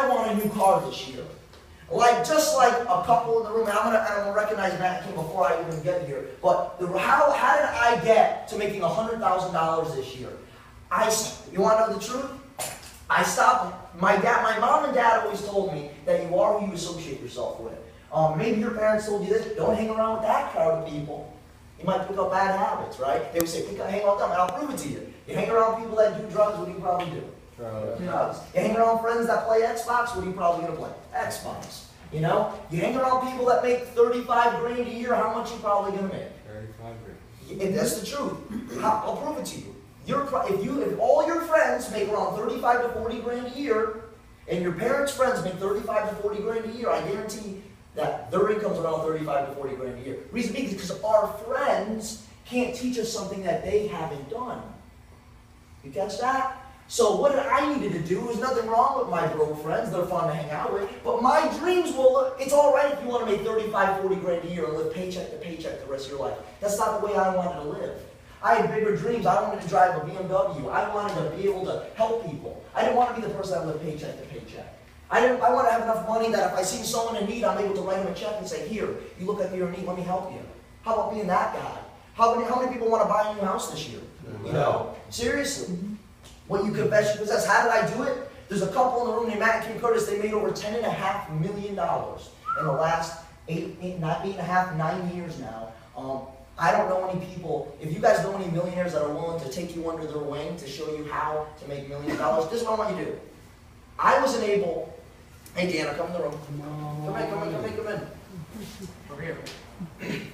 I want a new car this year. Like, just like a couple in the room, and I'm gonna recognize Matt King before I even get here, but how did I get to making $100,000 this year? You wanna know the truth? I stopped. My mom and dad always told me that you are who you associate yourself with. Maybe your parents told you this, don't hang around with that crowd of people. You might pick up bad habits, right? They would say, hang out with them, and I'll prove it to you. You hang around people that do drugs, what do you probably do? Drugs. You hang around friends that play Xbox, what are you probably going to play? Xbox. You know? You hang around people that make 35 grand a year, how much are you probably going to make? 35 grand. And that's the truth. I'll prove it to you. If all your friends make around 35 to 40 grand a year, and your parents' friends make 35 to 40 grand a year, I guarantee that their income's around 35 to 40 grand a year. Reason being is because our friends can't teach us something that they haven't done. You catch that? So what I needed to do, there's nothing wrong with my bro friends, they're fun to hang out with, but my dreams it's all right if you want to make 35, 40 grand a year and live paycheck to paycheck the rest of your life. That's not the way I wanted to live. I had bigger dreams. I wanted to drive a BMW. I wanted to be able to help people. I didn't want to be the person that lived paycheck to paycheck. I want to have enough money that if I see someone in need, I'm able to write them a check and say, here, you look like you're in need, let me help you. How about being that guy? How many people want to buy a new house this year? You know, seriously. What you confess, you possess. How did I do it? There's a couple in the room named Matt and Kim Curtis. They made over $10.5 million in the last 9 years now. I don't know any people, if you guys know any millionaires that are willing to take you under their wing to show you how to make millions of dollars, this is what I want you to do. I wasn't able, hey Deanna, come in the room. Come in. Over here.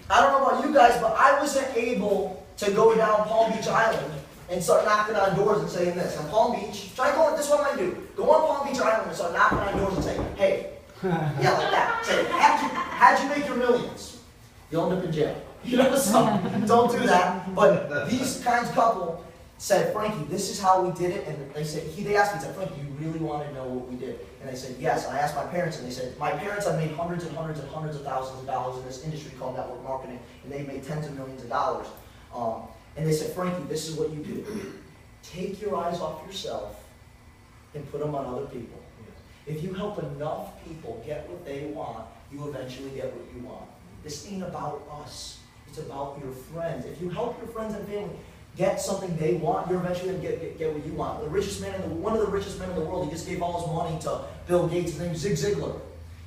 I don't know about you guys, but I wasn't able to go down Palm Beach Island and start knocking on doors and saying this. On Palm Beach, this is what I'm going to do. Go on Palm Beach Island and start knocking on doors and say, hey, yeah, like that. Say, how'd you make your millions? You'll end up in jail. You know, so don't do that. But these kinds of couple said, Frankie, this is how we did it. And they asked me, Frankie, you really want to know what we did? And I said, yes. And I asked my parents, and they said, my parents have made hundreds and hundreds and hundreds of thousands of dollars in this industry called network marketing, and they've made tens of millions of dollars. And they said, Frankie, this is what you do. Take your eyes off yourself and put them on other people. If you help enough people get what they want, you eventually get what you want. This ain't about us. It's about your friends. If you help your friends and family get something they want, you're eventually going to get what you want. One of the richest men in the world, he just gave all his money to Bill Gates. His name is Zig Ziglar.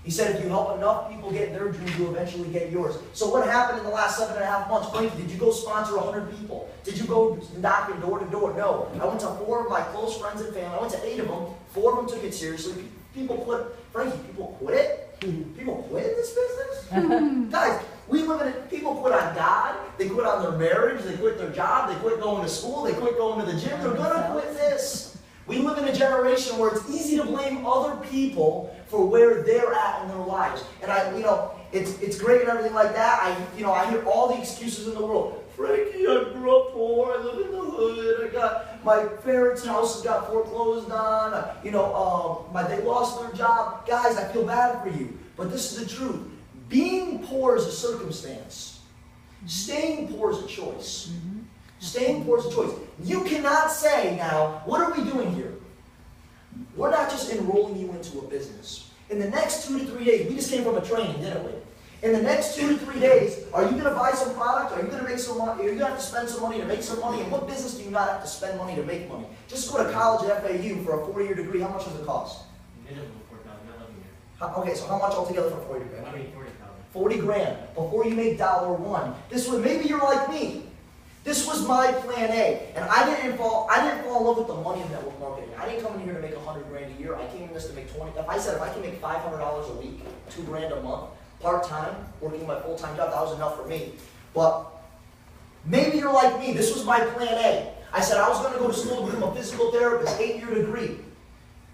He said if you help enough people get their dreams, you eventually get yours. So what happened in the last 7.5 months? Frankie, did you go sponsor 100 people? Did you go knocking door to door? No. I went to 4 of my close friends and family. I went to 8 of them. 4 of them took it seriously. People quit. Frankie, people quit? People quit in this business? Guys, people quit on God. They quit on their marriage. They quit their job. They quit going to school. They quit going to the gym. They're going to quit this. We live in a generation where it's easy to blame other people for where they're at in their lives. And it's great and everything like that. I hear all the excuses in the world. Frankie, I grew up poor. I live in the hood. My parents' house has got foreclosed on. They lost their job. Guys, I feel bad for you. But this is the truth. Being poor is a circumstance. Staying poor is a choice. Staying poor is a choice. You cannot say now, what are we doing here? We're not just enrolling you into a business. In the next 2 to 3 days, we just came from a training, didn't we? In the next 2 to 3 days, are you going to buy some product? Are you going to make some money? Are you going to have to spend some money to make some money? And what business do you not have to spend money to make money? Just go to college at FAU for a 4-year degree. How much does it cost? Okay, so how much altogether for a 4-year degree? I mean, 40 grand before you make $1. Maybe you're like me. This was my plan A, and I didn't fall in love with the money of network marketing. I didn't come in here to make 100 grand a year. I came in this to make 20. If I can make $500 a week, $2 grand a month, part-time, working my full-time job, that was enough for me. But maybe you're like me. This was my plan A. I said I was going to go to school to become a physical therapist, 8-year degree.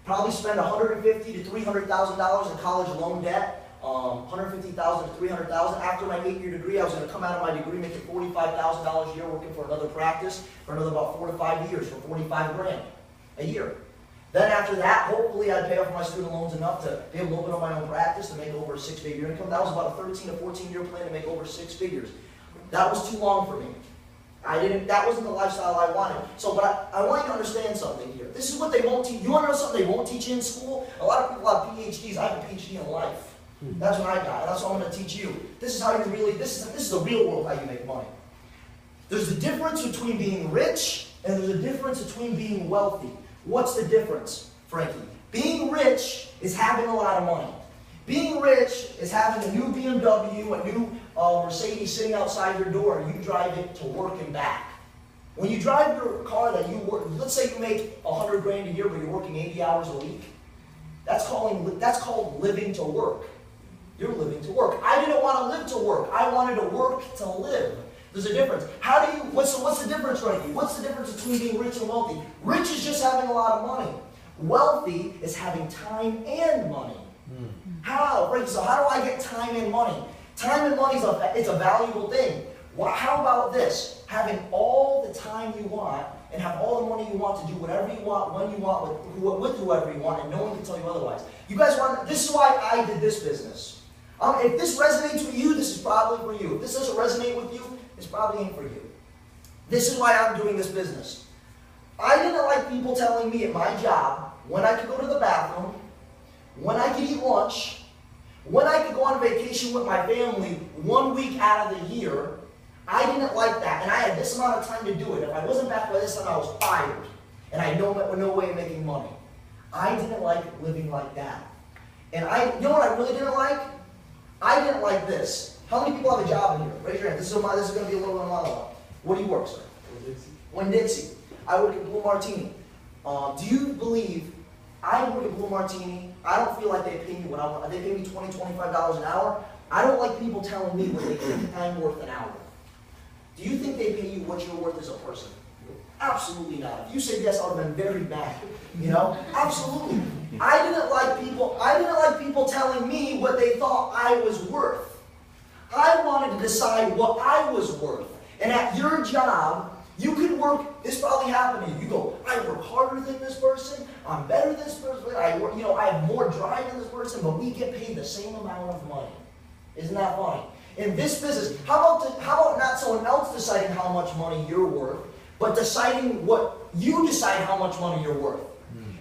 Probably spend $150,000 to $300,000 in college loan debt. $150,000 to $300,000. After my 8-year degree, I was going to come out of my degree making $45,000 a year, working for another practice for another about 4 to 5 years for 45 grand a year. Then after that, hopefully I'd pay off my student loans enough to be able to open up my own practice to make over a 6-figure income. That was about a 13 to 14-year plan to make over 6 figures. That was too long for me. That wasn't the lifestyle I wanted. So, but I want you to understand something here. This is what they won't teach. You want to know something they won't teach you in school? A lot of people have PhDs. I have a PhD in life. That's what I got. That's what I'm going to teach you. This is how you really, this is the real world how you make money. There's a difference between being rich and there's a difference between being wealthy. What's the difference, Frankie? Being rich is having a lot of money. Being rich is having a new BMW, a new Mercedes sitting outside your door, and you drive it to work and back. When you drive your car that you work, let's say you make 100 grand a year, but you're working 80 hours a week. That's called living to work. You're living to work. I didn't want to live to work. I wanted to work to live. There's a difference. What's the difference, Frankie? What's the difference between being rich and wealthy? Rich is just having a lot of money. Wealthy is having time and money. How? Frankie, so how do I get time and money? Time and money is a valuable thing. How about this? Having all the time you want and have all the money you want to do whatever you want, when you want, with whoever you want, and no one can tell you otherwise. You guys want, this is why I did this business. If this resonates with you, this is probably for you. If this doesn't resonate with you, this probably ain't for you. This is why I'm doing this business. I didn't like people telling me at my job when I could go to the bathroom, when I could eat lunch, when I could go on vacation with my family 1 week out of the year. I didn't like that, and I had this amount of time to do it. If I wasn't back by this time, I was fired, and I had no way of making money. I didn't like living like that. And you know what I really didn't like? I didn't like this. How many people have a job in here? Raise your hand. This is going to be a little bit of a monologue. What do you work, sir? Winn-Dixie. I work at Blue Martini. Do you believe I work at Blue Martini? I don't feel like they pay me what I want. They pay me $20, $25 an hour. I don't like people telling me what they think I'm worth an hour. Do you think they pay you what you're worth as a person? Absolutely not. If you said yes, I would have been very mad. You know? Absolutely. I didn't like people telling me what they thought I was worth. I wanted to decide what I was worth. And at your job, you could work, this probably happened to you. You go, I work harder than this person, I'm better than this person, I have more drive than this person, but we get paid the same amount of money. Isn't that funny? In this business, how about not someone else deciding how much money you're worth, but deciding you decide how much money you're worth.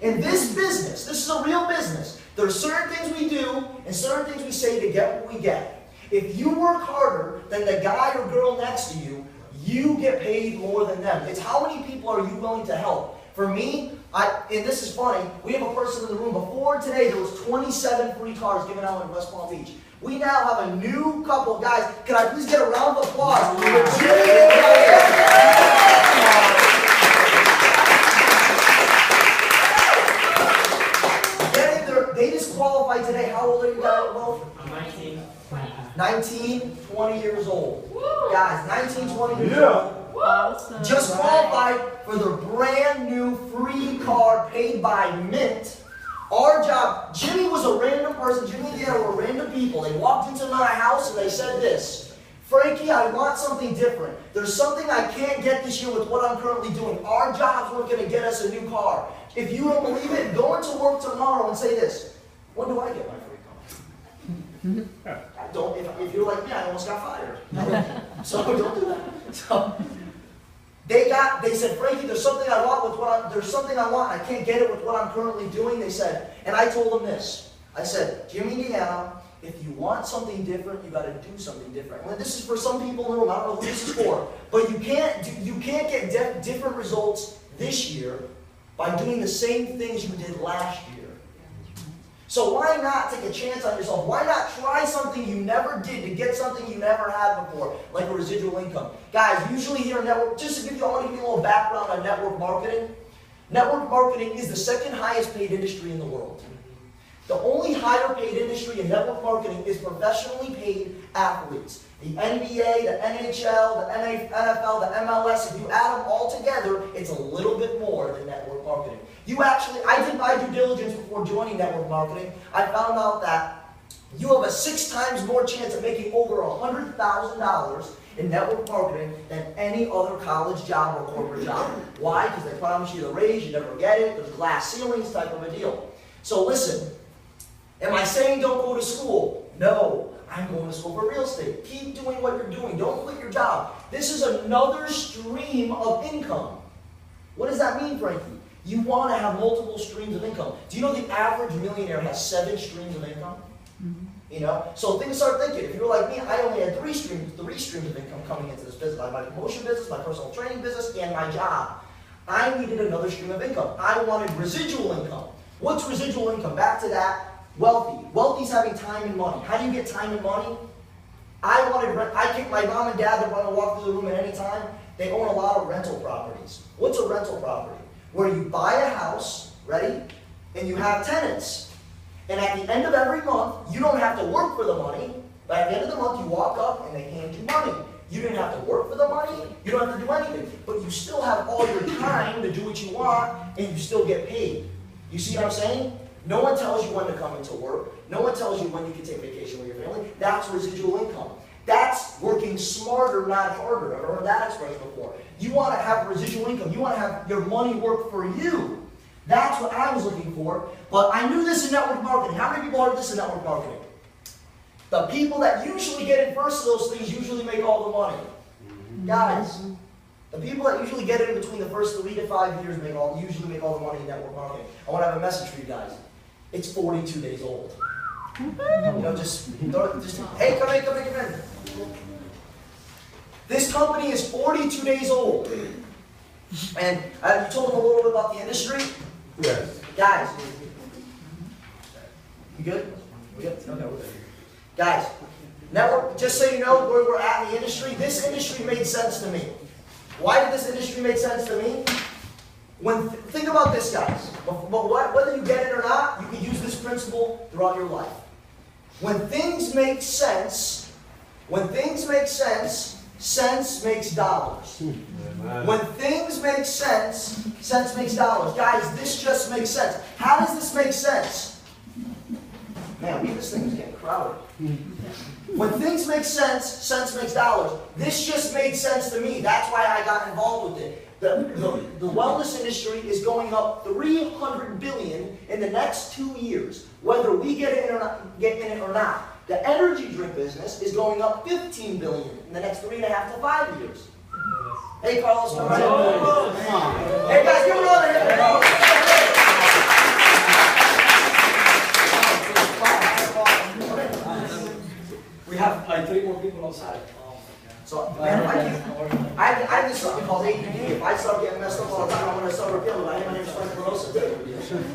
In this business, this is a real business. There are certain things we do and certain things we say to get what we get. If you work harder than the guy or girl next to you, you get paid more than them. It's how many people are you willing to help. For me, and this is funny, we have a person in the room. Before today, there was 27 free cars given out in West Palm Beach. We now have a new couple. Guys, can I please get a round of applause for Jimmy and Diana? They just qualified today. How old are you guys both? I'm 19. 19, 20 years old. Guys, 19, 20 years old. Awesome. Just qualified for their brand new free car paid by Mint. Our job, Jimmy was a random person. Jimmy and Diana were random people. They walked into my house and they said this: Frankie, I want something different. There's something I can't get this year with what I'm currently doing. Our jobs weren't going to get us a new car. If you don't believe it, go into work tomorrow and say this: when do I get my free car? Don't. If you're like me, I almost got fired. So don't do that. So they said, Frankie, there's something I want there's something I want. I can't get it with what I'm currently doing. They said, and I told them this. I said, Jimmy and Deanna, if you want something different, you got to do something different. And this is for some people in the room. I don't know who this is for, but you can't get different results this year by doing the same things you did last year. So why not take a chance on yourself? Why not try something you never did to get something you never had before, like a residual income? Guys, usually here in network, just to give you, I want to give you a little background on network marketing. Network marketing is the second highest paid industry in the world. The only higher paid industry in network marketing is professionally paid athletes. The NBA, the NHL, the NFL, the MLS, if you add them all together, it's a little bit more than network marketing. I did my due diligence before joining network marketing. I found out that you have a 6 times more chance of making over $100,000 in network marketing than any other college job or corporate job. Why? Because they promise you the raise, you never get it, there's glass ceilings type of a deal. So listen, am I saying don't go to school? No. I'm going to school for real estate. Keep doing what you're doing. Don't quit your job. This is another stream of income. What does that mean, Frankie? You want to have multiple streams of income. Do you know the average millionaire has 7 streams of income? You know, so things start thinking. If you were like me, I only had 3 streams of income coming into this business. I had my promotion business, my personal training business, and my job. I needed another stream of income. I wanted residual income. What's residual income? Back to that, wealthy. Wealthy is having time and money. How do you get time and money? I kicked my mom and dad to run and walk through the room at any time. They own a lot of rental properties. What's a rental property? Where you buy a house, ready, and you have tenants. And at the end of every month, you don't have to work for the money, but at the end of the month, you walk up and they hand you money. You didn't have to work for the money, you don't have to do anything, but you still have all your time to do what you want, and you still get paid. You see what I'm saying? No one tells you when to come into work. No one tells you when you can take vacation with your family. That's residual income. That's working smarter, not harder. I've heard that expression before. You want to have residual income. You want to have your money work for you. That's what I was looking for. But I knew this in network marketing. How many people heard this in network marketing? The people that usually get in first of those things usually make all the money. Guys, the people that usually get in between the first 3 to 5 years usually make all the money in network marketing. I want to have a message for you guys. It's 42 days old. You know, just hey, come in. This company is 42 days old. And you told them a little bit about the industry? Yes. Guys, you good? We good? Okay, we're good. Guys, network, just so you know where we're at in the industry, this industry made sense to me. Why did this industry make sense to me? Think about this, guys. Whether you get it or not, you can use this principle throughout your life. When things make sense, sense makes dollars. When things make sense, sense makes dollars. Guys, this just makes sense. How does this make sense? Man, this thing is getting crowded. When things make sense, sense makes dollars. This just made sense to me. That's why I got involved with it. The wellness industry is going up $300 billion in the next 2 years, whether we get in it or not. The energy drink business is going up $15 billion in the next 3.5 to 5 years. Hey, Carlos, come right in. Hey, guys, give it over here. We have like 3 more people outside. So, man, I have this something called ADD. If I start getting messed up all the time, I'm going to start repealing. My name is Frankie Lanosa.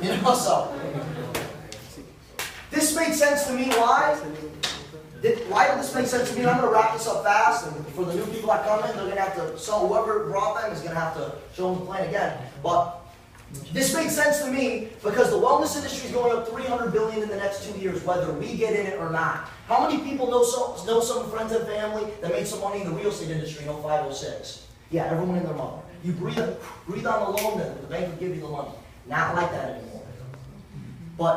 You know, so. This made sense to me. Why? Why did this make sense to me? And I'm going to wrap this up fast. And for the new people that come in, they're going to have to, so whoever brought them is going to have to show them the plan again. But this made sense to me because the wellness industry is going up $300 billion in the next 2 years, whether we get in it or not. How many people know some friends and family that made some money in the real estate industry in 05, 06? Yeah, everyone and their mother. You breathe on the loan, then the bank will give you the money. Not like that anymore. But